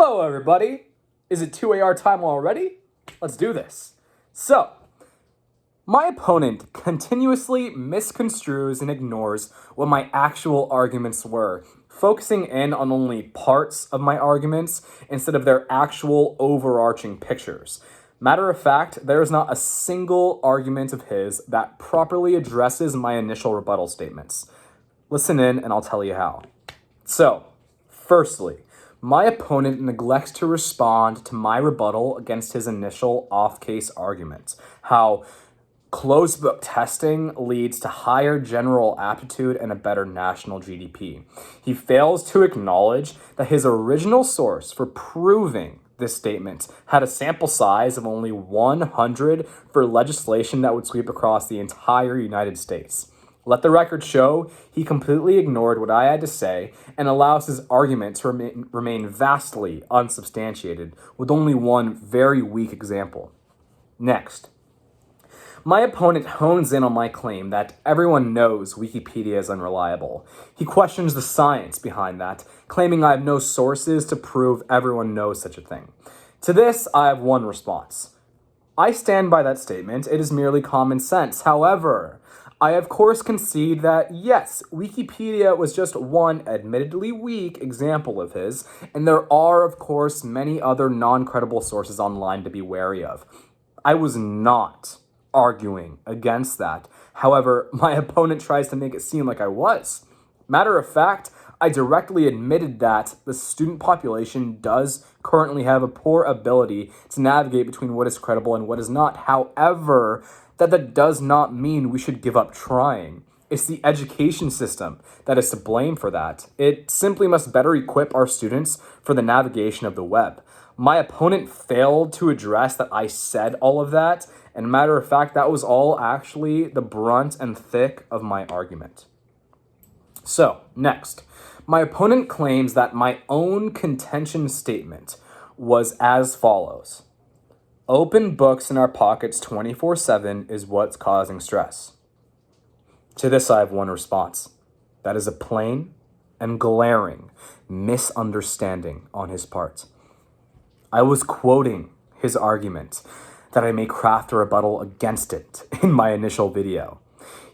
Hello, everybody. Is it 2 AR time already? Let's do this. So, my opponent continuously misconstrues and ignores what my actual arguments were, focusing in on only parts of my arguments instead of their actual overarching pictures. Matter of fact, there is not a single argument of his that properly addresses my initial rebuttal statements. Listen in and I'll tell you how. So, firstly, my opponent neglects to respond to my rebuttal against his initial off-case argument, how closed book testing leads to higher general aptitude and a better national GDP. He fails to acknowledge that his original source for proving this statement had a sample size of only 100 for legislation that would sweep across the entire United States. Let the record show he completely ignored what I had to say and allows his argument to remain vastly unsubstantiated with only one very weak example. Next, my opponent hones in on my claim that everyone knows Wikipedia is unreliable. He questions the science behind that, claiming I have no sources to prove everyone knows such a thing. To this, I have one response. I stand by that statement. It is merely common sense. However, I of course concede that, yes, Wikipedia was just one admittedly weak example of his, and there are, of course, many other non-credible sources online to be wary of. I was not arguing against that. However, my opponent tries to make it seem like I was. Matter of fact, I directly admitted that the student population does currently have a poor ability to navigate between what is credible and what is not. However, that does not mean we should give up trying. It's the education system that is to blame for that. It simply must better equip our students for the navigation of the web. My opponent failed to address that I said all of that, and matter of fact, that was all actually the brunt and thick of my argument. So, next, my opponent claims that my own contention statement was as follows. Open books in our pockets 24/7 is what's causing stress. To this, I have one response. That is a plain and glaring misunderstanding on his part. I was quoting his argument that I may craft a rebuttal against it in my initial video.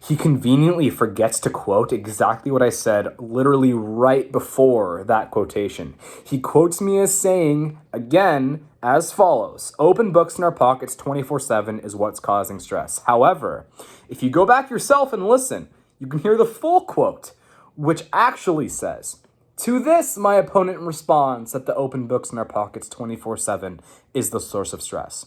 He conveniently forgets to quote exactly what I said literally right before that quotation. He quotes me as saying, again, as follows, open books in our pockets 24/7 is what's causing stress. However, if you go back yourself and listen, you can hear the full quote, which actually says, to this, my opponent responds that the open books in our pockets 24/7 is the source of stress.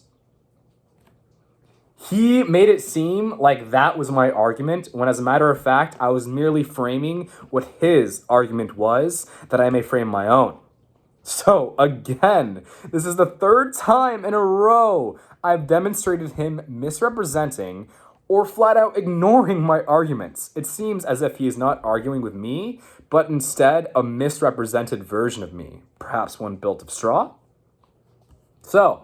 He made it seem like that was my argument, when as a matter of fact, I was merely framing what his argument was, that I may frame my own. So, again, this is the third time in a row I've demonstrated him misrepresenting or flat out ignoring my arguments. It seems as if he is not arguing with me, but instead a misrepresented version of me, perhaps one built of straw. So,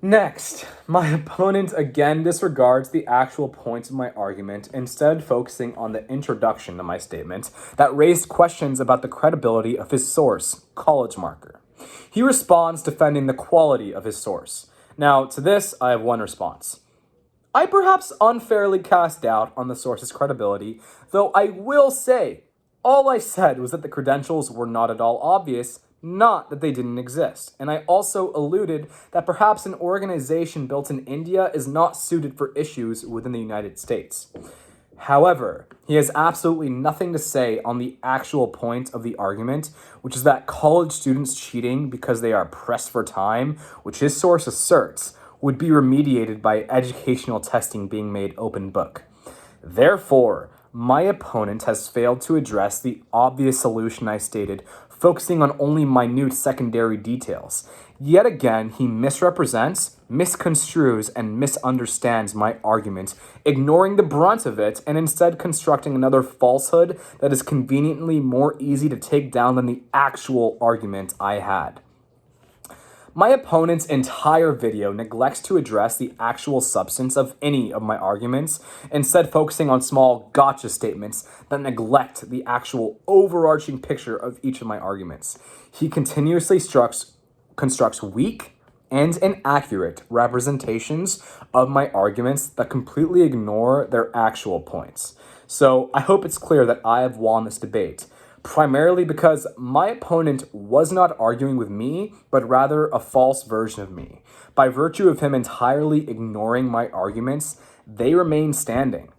next, my opponent again disregards the actual points of my argument, instead focusing on the introduction to my statement that raised questions about the credibility of his source, College Marker. He responds defending the quality of his source. Now, to this, I have one response. I perhaps unfairly cast doubt on the source's credibility, though I will say, all I said was that the credentials were not at all obvious, not that they didn't exist. And I also alluded that perhaps an organization built in India is not suited for issues within the United States. However, he has absolutely nothing to say on the actual point of the argument, which is that college students cheating because they are pressed for time, which his source asserts, would be remediated by educational testing being made open book. Therefore, my opponent has failed to address the obvious solution I stated, focusing on only minute secondary details. Yet again, he misrepresents, misconstrues, and misunderstands my argument, ignoring the brunt of it and instead constructing another falsehood that is conveniently more easy to take down than the actual argument I had. My opponent's entire video neglects to address the actual substance of any of my arguments, instead focusing on small gotcha statements that neglect the actual overarching picture of each of my arguments. He continuously constructs weak and inaccurate representations of my arguments that completely ignore their actual points. So I hope it's clear that I have won this debate, primarily because my opponent was not arguing with me, but rather a false version of me. By virtue of him entirely ignoring my arguments, they remain standing.